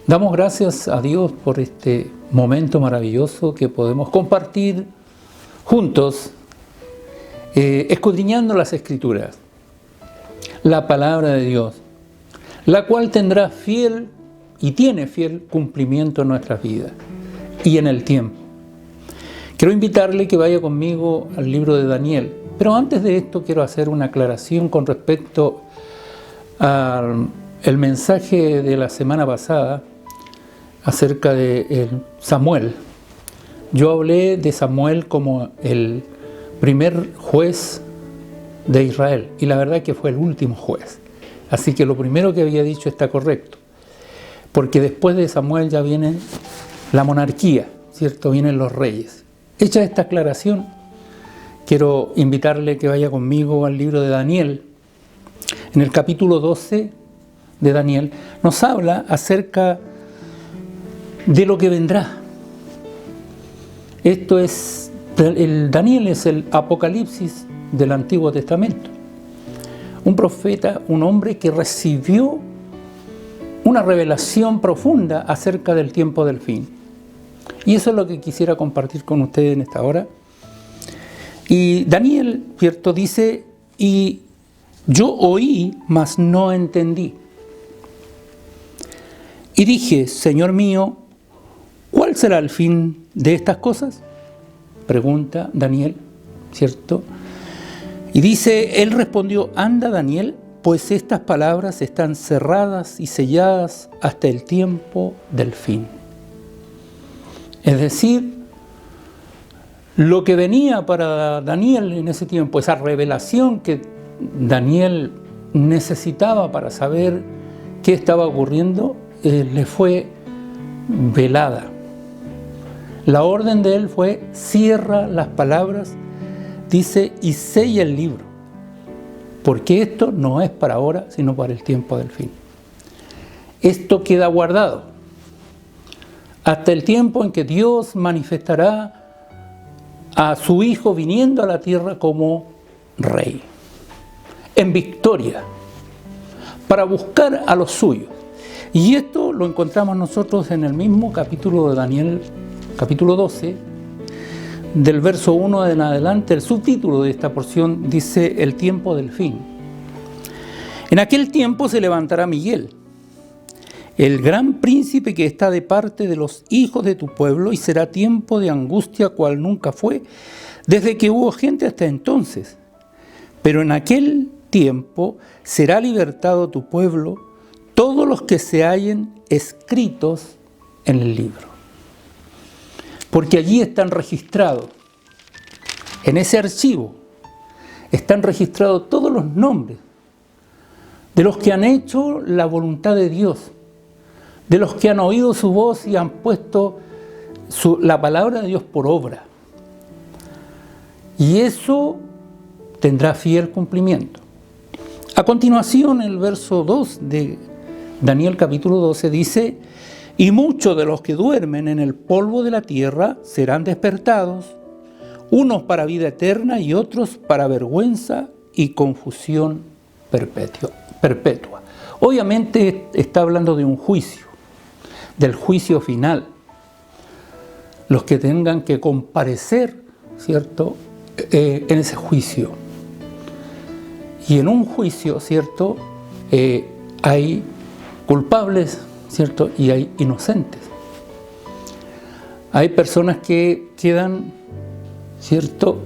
Damos gracias a Dios por este momento maravilloso que podemos compartir juntos, escudriñando las Escrituras, la palabra de Dios, la cual tendrá fiel y tiene fiel cumplimiento en nuestras vidas y en el tiempo. Quiero invitarle que vaya conmigo al libro de Daniel, pero antes de esto quiero hacer una aclaración con respecto al mensaje de la semana pasada acerca de Samuel. Yo hablé de Samuel como el primer juez de Israel y la verdad que fue el último juez. Así que lo primero que había dicho está correcto, porque después de Samuel ya viene la monarquía, ¿cierto? Vienen los reyes. Hecha esta aclaración, quiero invitarle que vaya conmigo al libro de Daniel. En el capítulo 12 de Daniel nos habla acerca de lo que vendrá. Esto es, Daniel es el Apocalipsis del Antiguo Testamento. Un profeta, un hombre que recibió una revelación profunda acerca del tiempo del fin. Y eso es lo que quisiera compartir con ustedes en esta hora. Y Daniel, ¿cierto?, dice, y yo oí, mas no entendí. Y dije, Señor mío, ¿cuál será el fin de estas cosas? Pregunta Daniel, ¿cierto? Y dice, él respondió, anda Daniel, pues estas palabras están cerradas y selladas hasta el tiempo del fin. Es decir, lo que venía para Daniel en ese tiempo, esa revelación que Daniel necesitaba para saber qué estaba ocurriendo, le fue velada. La orden de él fue, cierra las palabras, dice, y sella el libro, porque esto no es para ahora, sino para el tiempo del fin. Esto queda guardado hasta el tiempo en que Dios manifestará a su Hijo viniendo a la tierra como Rey, en victoria, para buscar a los suyos. Y esto lo encontramos nosotros en el mismo capítulo de Daniel, capítulo 12, del verso 1 en adelante. El subtítulo de esta porción dice, el tiempo del fin. En aquel tiempo se levantará Miguel, el gran príncipe que está de parte de los hijos de tu pueblo, y será tiempo de angustia cual nunca fue, desde que hubo gente hasta entonces. Pero en aquel tiempo será libertado tu pueblo, todos los que se hallen escritos en el libro. Porque allí están registrados, en ese archivo, están registrados todos los nombres de los que han hecho la voluntad de Dios, de los que han oído su voz y han puesto la palabra de Dios por obra. Y eso tendrá fiel cumplimiento. A continuación, el verso 2 de Daniel capítulo 12 dice, y muchos de los que duermen en el polvo de la tierra serán despertados, unos para vida eterna y otros para vergüenza y confusión perpetua. Obviamente está hablando de un juicio, del juicio final. Los que tengan que comparecer, ¿cierto?, en ese juicio. Y en un juicio, ¿cierto?, hay culpables, ¿cierto?, y hay inocentes. Hay personas que quedan, ¿cierto?,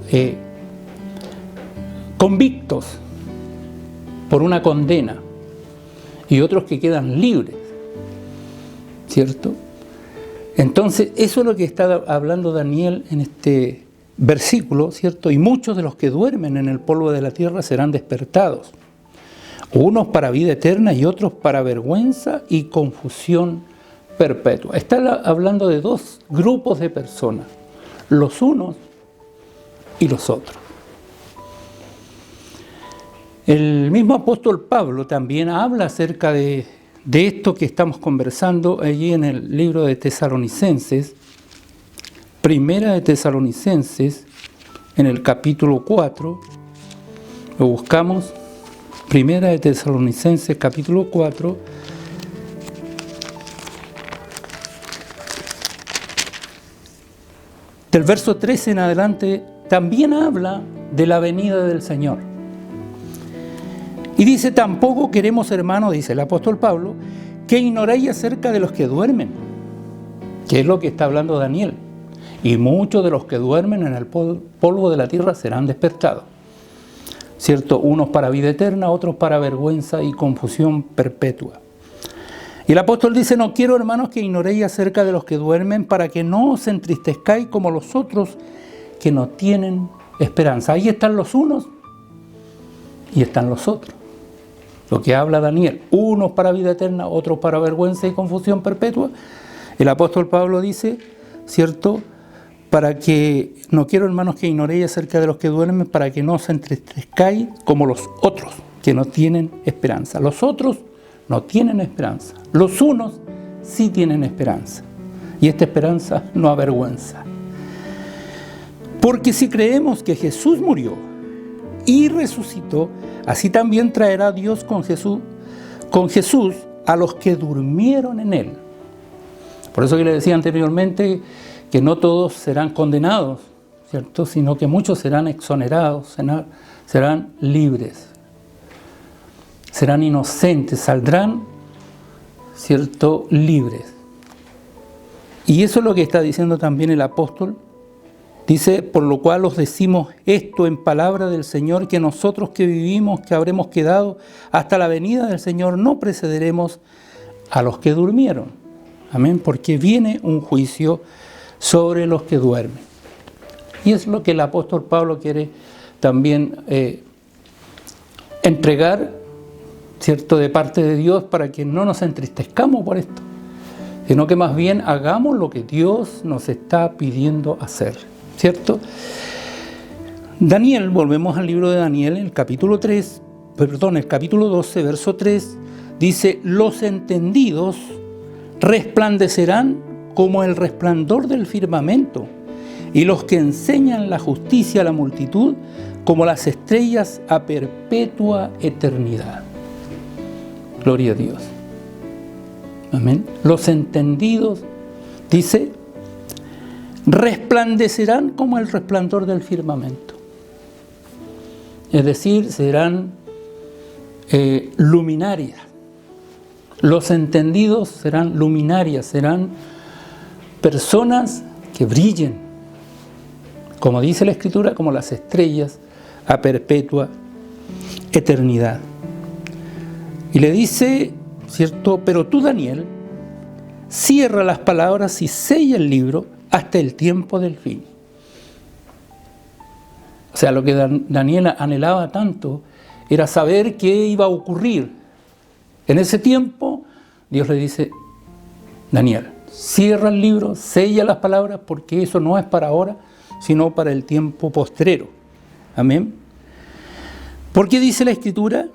convictos por una condena y otros que quedan libres, ¿cierto? Entonces, eso es lo que está hablando Daniel en este versículo, ¿cierto? Y muchos de los que duermen en el polvo de la tierra serán despertados, unos para vida eterna y otros para vergüenza y confusión perpetua. Está hablando de dos grupos de personas, los unos y los otros. El mismo apóstol Pablo también habla acerca de esto que estamos conversando allí en el libro de Tesalonicenses, Primera de Tesalonicenses, en el capítulo 4, lo buscamos, Primera de Tesalonicenses, capítulo 4, del verso 13 en adelante, también habla de la venida del Señor. Y dice: tampoco queremos, hermanos, dice el apóstol Pablo, que ignoréis acerca de los que duermen, que es lo que está hablando Daniel. Y muchos de los que duermen en el polvo de la tierra serán despertados, ¿cierto? Unos para vida eterna, otros para vergüenza y confusión perpetua. Y el apóstol dice: no quiero, hermanos, que ignoréis acerca de los que duermen, para que no os entristezcáis como los otros que no tienen esperanza. Ahí están los unos y están los otros. Lo que habla Daniel, unos para vida eterna, otros para vergüenza y confusión perpetua. El apóstol Pablo dice, ¿cierto?, para que, no quiero, hermanos, que ignoréis acerca de los que duermen, para que no os entristezcáis como los otros que no tienen esperanza. Los otros no tienen esperanza. Los unos sí tienen esperanza. Y esta esperanza no avergüenza. Porque si creemos que Jesús murió y resucitó, así también traerá Dios con Jesús a los que durmieron en Él. Por eso que le decía anteriormente que no todos serán condenados, ¿cierto?, sino que muchos serán exonerados, serán libres, serán inocentes, saldrán, ¿cierto?, libres. Y eso es lo que está diciendo también el apóstol. Dice: por lo cual os decimos esto en palabra del Señor, que nosotros que vivimos, que habremos quedado hasta la venida del Señor, no precederemos a los que durmieron. Amén, porque viene un juicio sobre los que duermen. Y es lo que el apóstol Pablo quiere también entregar, ¿cierto?, de parte de Dios, para que no nos entristezcamos por esto, sino que más bien hagamos lo que Dios nos está pidiendo hacer, ¿cierto? Daniel, volvemos al libro de Daniel, el capítulo 12, verso 3, dice: los entendidos resplandecerán como el resplandor del firmamento, y los que enseñan la justicia a la multitud como las estrellas a perpetua eternidad. Gloria a Dios. Amén. Los entendidos, dice, resplandecerán como el resplandor del firmamento. Es decir, serán luminarias. Los entendidos serán luminarias, serán personas que brillen, como dice la Escritura, como las estrellas a perpetua eternidad. Y le dice, ¿cierto?, pero tú, Daniel, cierra las palabras y sella el libro hasta el tiempo del fin. O sea, lo que Daniel anhelaba tanto era saber qué iba a ocurrir. En ese tiempo, Dios le dice: Daniel, cierra el libro, sella las palabras, porque eso no es para ahora, sino para el tiempo postrero. Amén. Porque dice la Escritura: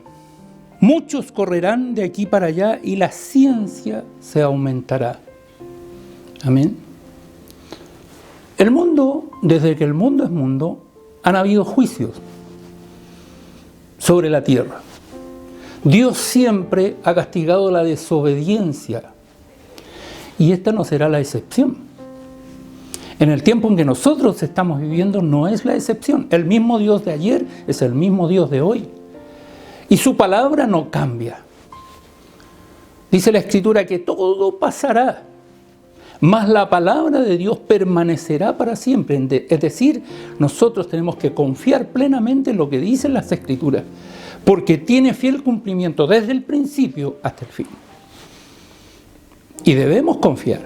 muchos correrán de aquí para allá y la ciencia se aumentará. Amén. El mundo, desde que el mundo es mundo, han habido juicios sobre la tierra. Dios siempre ha castigado la desobediencia, y esta no será la excepción. En el tiempo en que nosotros estamos viviendo no es la excepción. El mismo Dios de ayer es el mismo Dios de hoy. Y su palabra no cambia. Dice la Escritura que todo pasará, mas la palabra de Dios permanecerá para siempre. Es decir, nosotros tenemos que confiar plenamente en lo que dicen las Escrituras, porque tiene fiel cumplimiento desde el principio hasta el fin. Y debemos confiar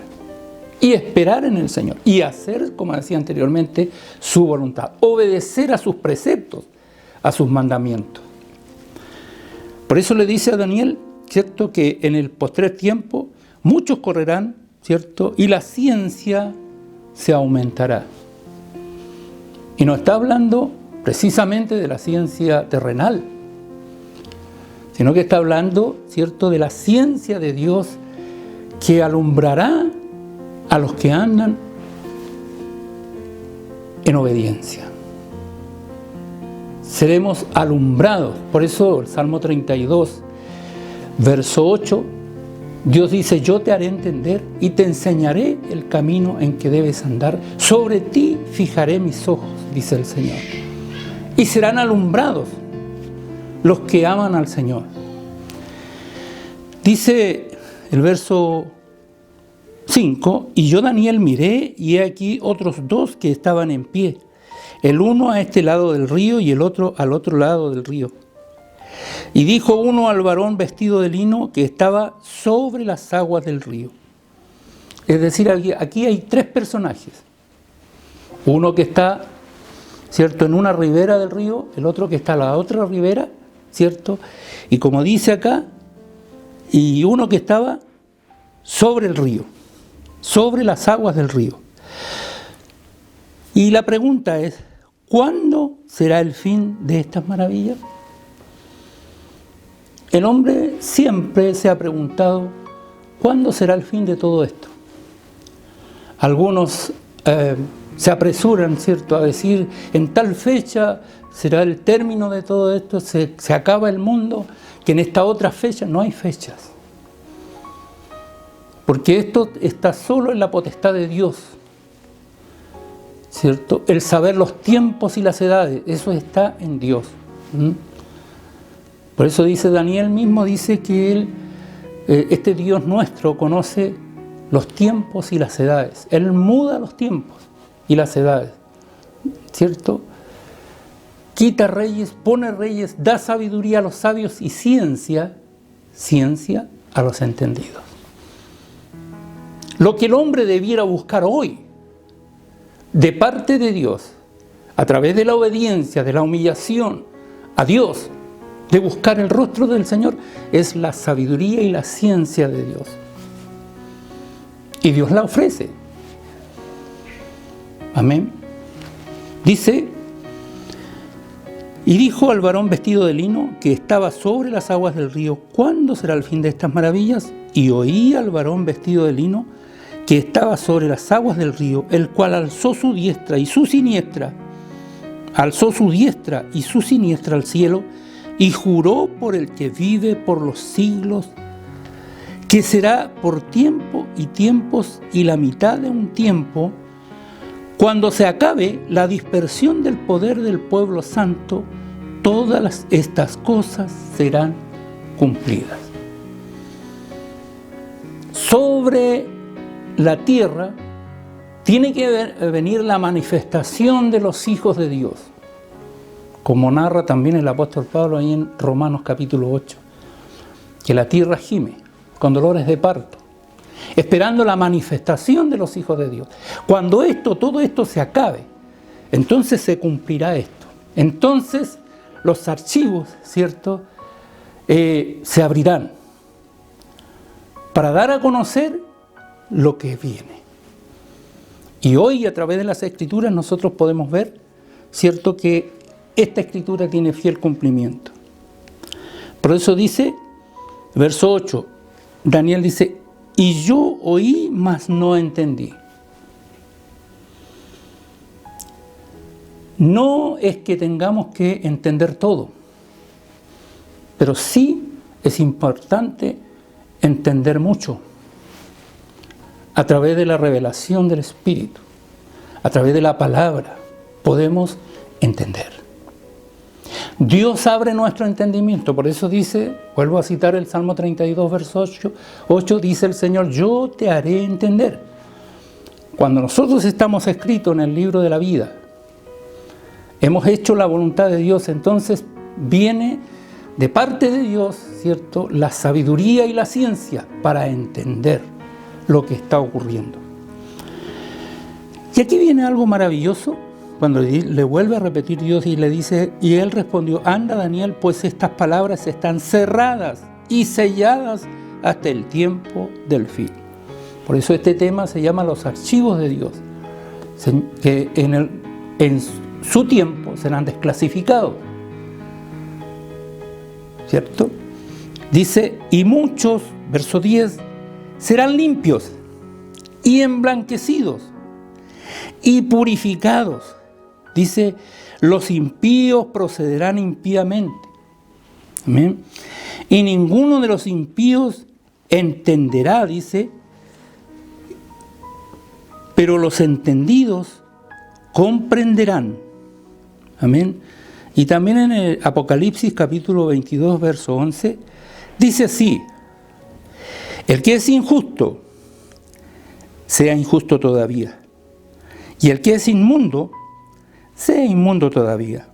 y esperar en el Señor y hacer, como decía anteriormente, su voluntad, obedecer a sus preceptos, a sus mandamientos. Por eso le dice a Daniel, ¿cierto?, que en el postrer tiempo muchos correrán, ¿cierto?, y la ciencia se aumentará. Y no está hablando precisamente de la ciencia terrenal, sino que está hablando, ¿cierto?, de la ciencia de Dios, que alumbrará a los que andan en obediencia. Seremos alumbrados. Por eso el Salmo 32, verso 8, Dios dice, yo te haré entender y te enseñaré el camino en que debes andar. Sobre ti fijaré mis ojos, dice el Señor. Y serán alumbrados los que aman al Señor. Dice el verso 5, y yo Daniel miré y he aquí otros dos que estaban en pie, el uno a este lado del río y el otro al otro lado del río. Y dijo uno al varón vestido de lino que estaba sobre las aguas del río. Es decir, aquí hay tres personajes. Uno que está, ¿cierto?, en una ribera del río, el otro que está a la otra ribera, ¿cierto? Y como dice acá, y uno que estaba sobre el río, sobre las aguas del río. Y la pregunta es, ¿cuándo será el fin de estas maravillas? El hombre siempre se ha preguntado, ¿cuándo será el fin de todo esto? Algunos se apresuran, ¿cierto?, a decir, en tal fecha será el término de todo esto, se acaba el mundo, que en esta otra fecha no hay fechas. Porque esto está solo en la potestad de Dios, ¿cierto? El saber los tiempos y las edades, eso está en Dios. Por eso dice Daniel mismo, dice que él, este Dios nuestro conoce los tiempos y las edades. Él muda los tiempos y las edades, ¿cierto? Quita reyes, pone reyes, da sabiduría a los sabios y ciencia a los entendidos. Lo que el hombre debiera buscar hoy, de parte de Dios, a través de la obediencia, de la humillación a Dios, de buscar el rostro del Señor, es la sabiduría y la ciencia de Dios. Y Dios la ofrece. Amén. Dice, y dijo al varón vestido de lino que estaba sobre las aguas del río, ¿cuándo será el fin de estas maravillas? Y oí al varón vestido de lino que estaba sobre las aguas del río, el cual alzó su diestra y su siniestra al cielo, y juró por el que vive por los siglos, que será por tiempo y tiempos y la mitad de un tiempo, cuando se acabe la dispersión del poder del pueblo santo, todas estas cosas serán cumplidas. Sobre la tierra tiene que venir la manifestación de los hijos de Dios, como narra también el apóstol Pablo ahí en Romanos capítulo 8, que la tierra gime con dolores de parto, esperando la manifestación de los hijos de Dios. Cuando todo esto se acabe, entonces se cumplirá esto. Entonces los archivos, ¿cierto?, se abrirán para dar a conocer lo que viene. Y hoy, a través de las Escrituras, nosotros podemos ver, ¿cierto?, que esta Escritura tiene fiel cumplimiento. Por eso dice, verso 8, Daniel dice, y yo oí, mas no entendí. No es que tengamos que entender todo, pero sí es importante entender mucho a través de la revelación del Espíritu, a través de la palabra, podemos entender. Dios abre nuestro entendimiento, por eso dice, vuelvo a citar el Salmo 32, verso 8, dice el Señor, yo te haré entender. Cuando nosotros estamos escritos en el libro de la vida, hemos hecho la voluntad de Dios, entonces viene de parte de Dios, ¿cierto?, la sabiduría y la ciencia para entender lo que está ocurriendo. Y aquí viene algo maravilloso, cuando le vuelve a repetir Dios y le dice, y él respondió, anda Daniel, pues estas palabras están cerradas y selladas hasta el tiempo del fin. Por eso este tema se llama los archivos de Dios, que en su tiempo serán desclasificados, ¿cierto? Dice, y muchos, verso 10, serán limpios y emblanquecidos y purificados. Dice, los impíos procederán impíamente. ¿Amén? Y ninguno de los impíos entenderá, dice, pero los entendidos comprenderán. Amén. Y también en el Apocalipsis capítulo 22, verso 11, dice así: el que es injusto, sea injusto todavía. Y el que es inmundo, sea inmundo todavía.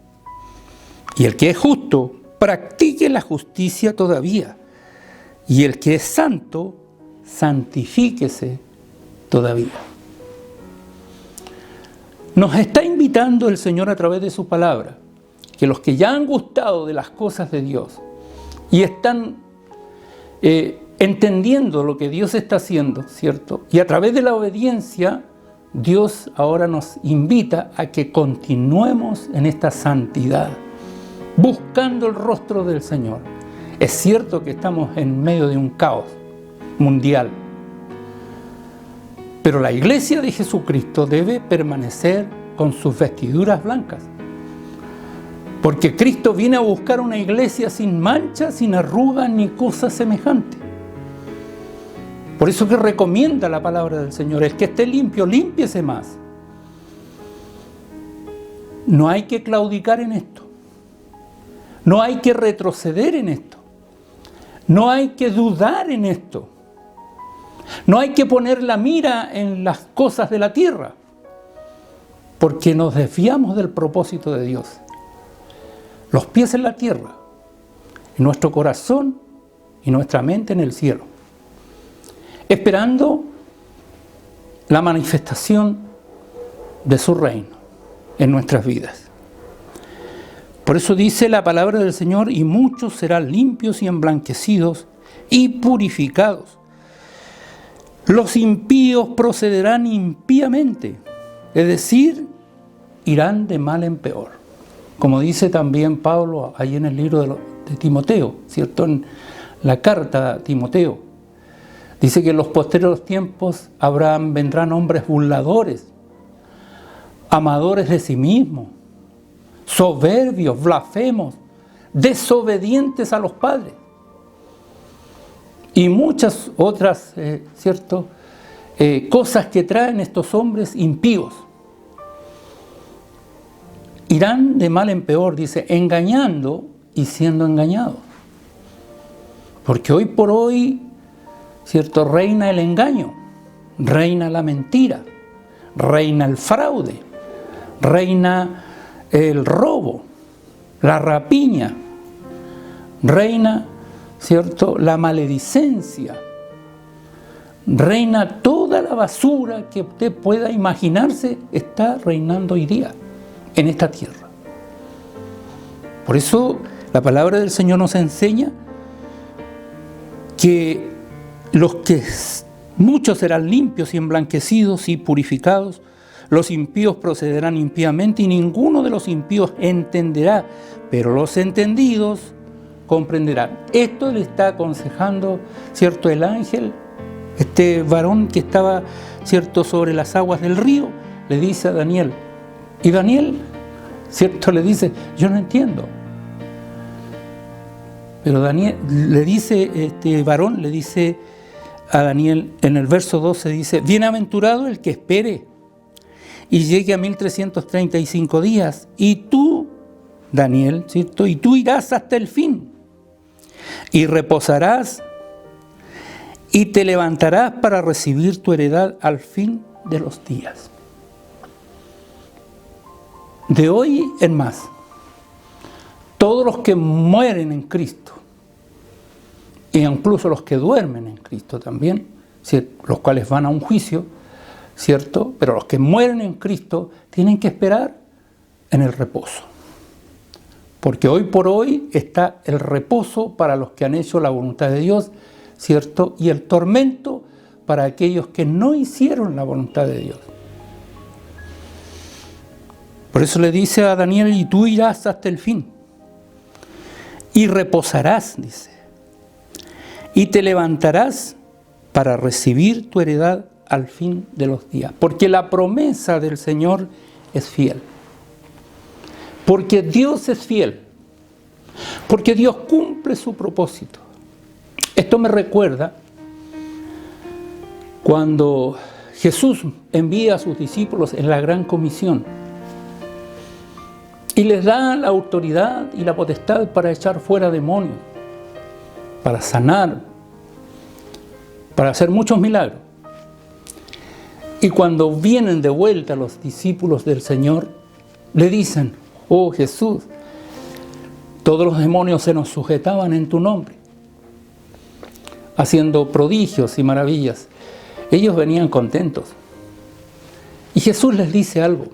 Y el que es justo, practique la justicia todavía. Y el que es santo, santifíquese todavía. Nos está invitando el Señor a través de su palabra, que los que ya han gustado de las cosas de Dios y están entendiendo lo que Dios está haciendo, ¿cierto? Y a través de la obediencia, Dios ahora nos invita a que continuemos en esta santidad, buscando el rostro del Señor. Es cierto que estamos en medio de un caos mundial, pero la iglesia de Jesucristo debe permanecer con sus vestiduras blancas, porque Cristo viene a buscar una iglesia sin mancha, sin arruga ni cosa semejante. Por eso que recomienda la palabra del Señor: el que esté limpio, límpiese más. No hay que claudicar en esto. No hay que retroceder en esto. No hay que dudar en esto. No hay que poner la mira en las cosas de la tierra, porque nos desviamos del propósito de Dios. Los pies en la tierra, en nuestro corazón y nuestra mente en el cielo, esperando la manifestación de su reino en nuestras vidas. Por eso dice la palabra del Señor: y muchos serán limpios y emblanquecidos y purificados. Los impíos procederán impíamente, es decir, irán de mal en peor. Como dice también Pablo ahí en el libro de Timoteo, ¿cierto? En la carta a Timoteo, dice que en los posteriores tiempos vendrán hombres burladores, amadores de sí mismos, soberbios, blasfemos, desobedientes a los padres. Y muchas otras, cosas que traen estos hombres impíos. Irán de mal en peor, dice, engañando y siendo engañados. Porque hoy por hoy, ¿cierto?, reina el engaño, reina la mentira, reina el fraude, reina el robo, la rapiña, reina, ¿cierto?, la maledicencia, reina toda la basura que usted pueda imaginarse, está reinando hoy día en esta tierra. Por eso la palabra del Señor nos enseña que muchos serán limpios y emblanquecidos y purificados, los impíos procederán impíamente y ninguno de los impíos entenderá, pero los entendidos comprenderán. Esto le está aconsejando, ¿cierto?, el ángel, este varón que estaba, ¿cierto?, sobre las aguas del río, le dice a Daniel. Y Daniel, ¿cierto?, le dice: yo no entiendo. Pero Daniel le dice, este varón le dice a Daniel, en el verso 12 dice: bienaventurado el que espere y llegue a 1335 días, y tú, Daniel, ¿cierto?, y tú irás hasta el fin, y reposarás, y te levantarás para recibir tu heredad al fin de los días. De hoy en más, todos los que mueren en Cristo, e incluso los que duermen en Cristo también, los cuales van a un juicio, ¿cierto? Pero los que mueren en Cristo tienen que esperar en el reposo. Porque hoy por hoy está el reposo para los que han hecho la voluntad de Dios, ¿cierto? Y el tormento para aquellos que no hicieron la voluntad de Dios. Por eso le dice a Daniel: y tú irás hasta el fin, y reposarás, dice, y te levantarás para recibir tu heredad al fin de los días. Porque la promesa del Señor es fiel. Porque Dios es fiel. Porque Dios cumple su propósito. Esto me recuerda Cuando Jesús envía a sus discípulos en la gran comisión y les da la autoridad y la potestad para echar fuera demonios, para sanar, para hacer muchos milagros. Y cuando vienen de vuelta los discípulos del Señor, le dicen: oh Jesús, todos los demonios se nos sujetaban en tu nombre, haciendo prodigios y maravillas. Ellos venían contentos. Y Jesús les dice algo.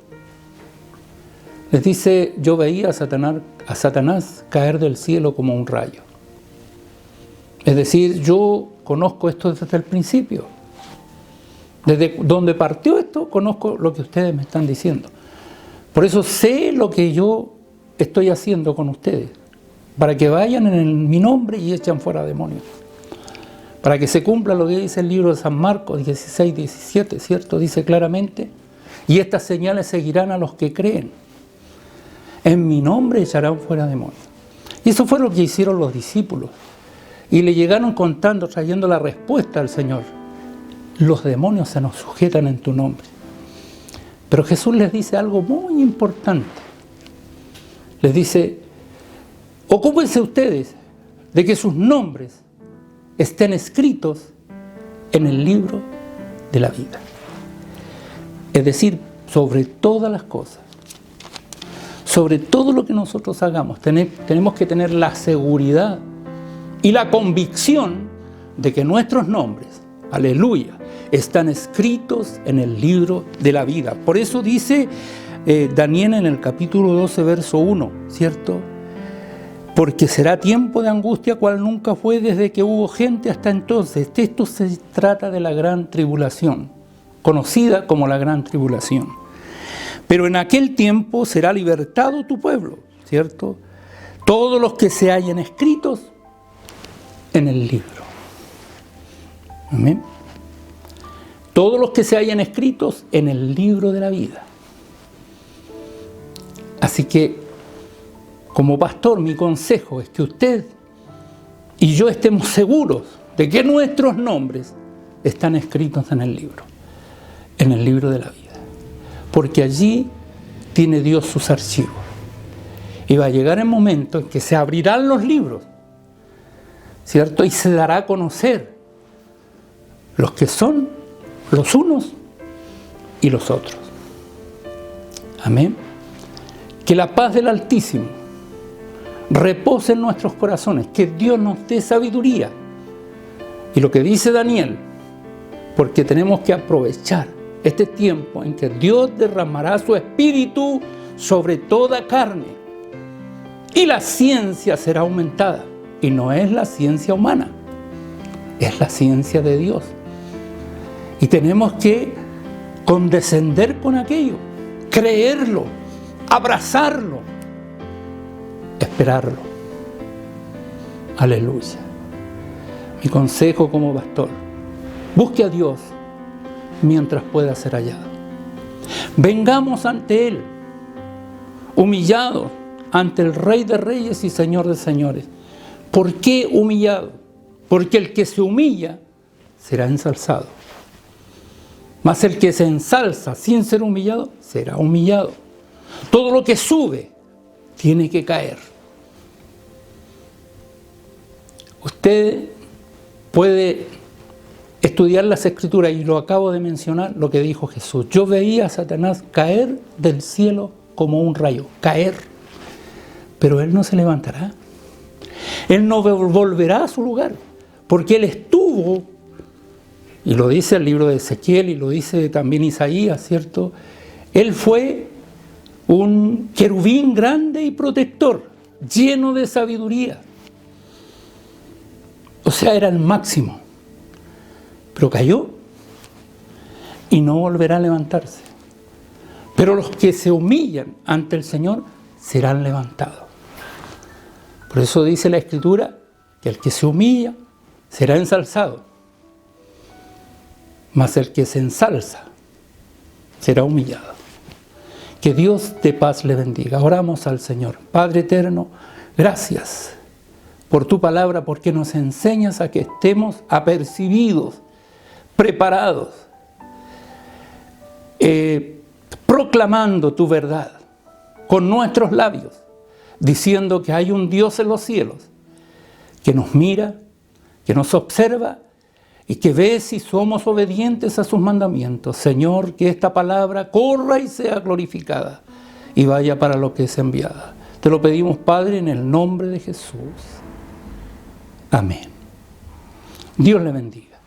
Les dice: yo veía a Satanás caer del cielo como un rayo. Es decir, yo conozco esto desde el principio. Desde donde partió esto, conozco lo que ustedes me están diciendo. Por eso sé lo que yo estoy haciendo con ustedes, para que vayan en mi nombre y echen fuera demonios. Para que se cumpla lo que dice el libro de San Marcos 16, 17, ¿cierto? Dice claramente: y estas señales seguirán a los que creen. En mi nombre echarán fuera demonios. Y eso fue lo que hicieron los discípulos. Y le llegaron contando, trayendo la respuesta al Señor: los demonios se nos sujetan en tu nombre. Pero Jesús les dice algo muy importante. Les dice: ocúpense ustedes de que sus nombres estén escritos en el libro de la vida. Es decir, sobre todas las cosas, sobre todo lo que nosotros hagamos, tenemos que tener la seguridad y la convicción de que nuestros nombres, aleluya, están escritos en el libro de la vida. Por eso dice Daniel en el capítulo 12, verso 1, ¿cierto? Porque será tiempo de angustia cual nunca fue desde que hubo gente hasta entonces. Esto se trata de la gran tribulación, conocida como la gran tribulación. Pero en aquel tiempo será libertado tu pueblo, ¿cierto? Todos los que se hallen escritos en el libro. Amén. Todos los que se hayan escritos en el libro de la vida. Así que, como pastor, mi consejo es que usted y yo estemos seguros de que nuestros nombres están escritos en el libro de la vida. Porque allí tiene Dios sus archivos. Y va a llegar el momento en que se abrirán los libros, ¿cierto? Y se dará a conocer los que son los unos y los otros. Amén. Que la paz del Altísimo repose en nuestros corazones, que Dios nos dé sabiduría. Y lo que dice Daniel, porque tenemos que aprovechar este tiempo en que Dios derramará su espíritu sobre toda carne y la ciencia será aumentada. Y no es la ciencia humana, es la ciencia de Dios. Y tenemos que condescender con aquello, creerlo, abrazarlo, esperarlo. Aleluya. Mi consejo como pastor: busque a Dios mientras pueda ser hallado. Vengamos ante Él, humillados ante el Rey de Reyes y Señor de Señores. ¿Por qué humillado? Porque el que se humilla será ensalzado. Mas el que se ensalza sin ser humillado será humillado. Todo lo que sube tiene que caer. Usted puede estudiar las Escrituras, y lo acabo de mencionar, lo que dijo Jesús. Yo veía a Satanás caer del cielo como un rayo, caer. Pero él no se levantará. Él no volverá a su lugar, porque él estuvo, y lo dice el libro de Ezequiel y lo dice también Isaías, ¿cierto? Él fue un querubín grande y protector, lleno de sabiduría. O sea, era el máximo. Pero cayó y no volverá a levantarse. Pero los que se humillan ante el Señor serán levantados. Por eso dice la Escritura que el que se humilla será ensalzado, mas el que se ensalza será humillado. Que Dios de paz le bendiga. Oramos al Señor. Padre eterno, gracias por tu palabra, porque nos enseñas a que estemos apercibidos preparados, proclamando tu verdad con nuestros labios, diciendo que hay un Dios en los cielos que nos mira, que nos observa y que ve si somos obedientes a sus mandamientos. Señor, que esta palabra corra y sea glorificada y vaya para lo que es enviada. Te lo pedimos, Padre, en el nombre de Jesús. Amén. Dios le bendiga.